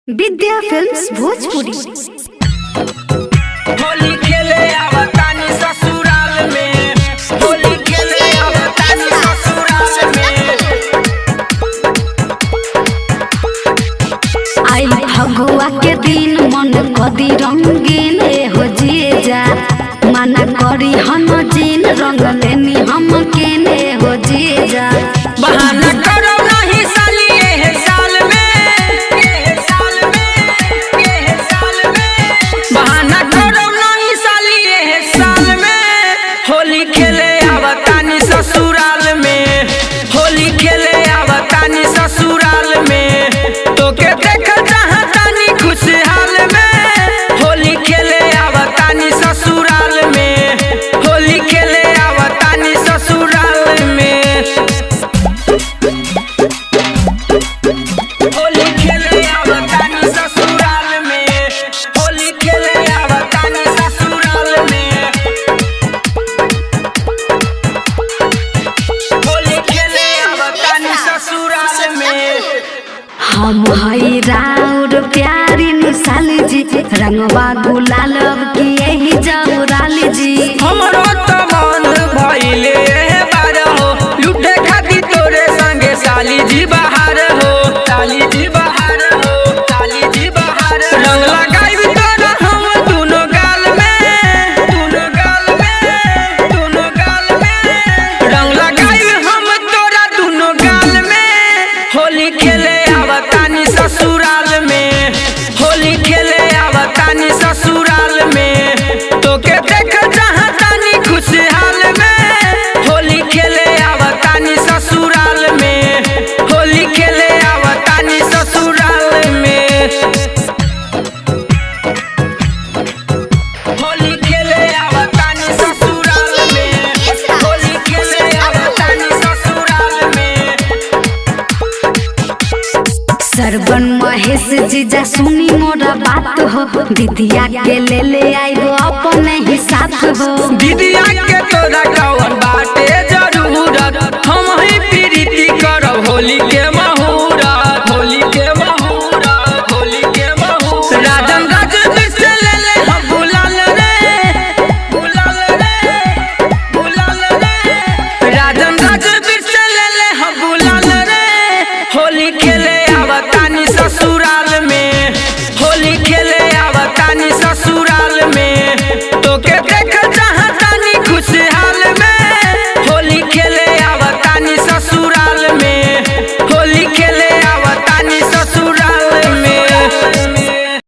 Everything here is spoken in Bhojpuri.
विद्या फिल्म्स भोजपुरी। होली खेले आवतानी ससुराल में, होली खेले आवतानी ससुराल में। आई फगुआ के दिन मन कदी रंगीन हो जीजा, मना करी हम जीन रंग लेनी हम केने हो जीजा। बहाना करो नहीं साली ये साल में, ये साल में, ये साल में। बहाना करो नहीं साली ये साल में। होली खेले आवतानी ससुराल में, होली खेले आवतानी ससुराल में। तो के देख चाहतानी खुशहाल में। होली खेले आवतानी ससुराल में, होली खेले आवतानी ससुराल में। होली खेले आवतानी ससुराल में, होली खेले आवतानी ससुराल में। होली खेले आवतानी ससुराल में। हम हई राउर प्यारी निशाली जी, रंगवा गुलाल की यही जौराली जी। हमरो तो मन भइले बार हो, लूटे खाती तोरे संगे साली जी बाहर हो, साली जी बाहर हो, साली जी बाहर। रंग लगाई तोरा हम दोनों गाल में, दोनों गाल में, दोनों गाल में। रंग लगाई हम तोरा दोनों गाल में। होली खेले आवतानी ससुराल में, होली खेले आवतानी ससुराल में। तो के देख चाहतानी खुशहाल में। होली खेले आवतानी ससुराल में, होली खेले आवतानी ससुराल में। होली खेले आवतानी ससुराल में, होली खेले आवतानी ससुराल में। सरवन महेश जीजा सुनी मोरा बात हो, दीदिया के ले आइबो अपने ही साथ हो। दीदिया के तोरा कौन बाटे जरूरत, हम ही प्रीति करब होली के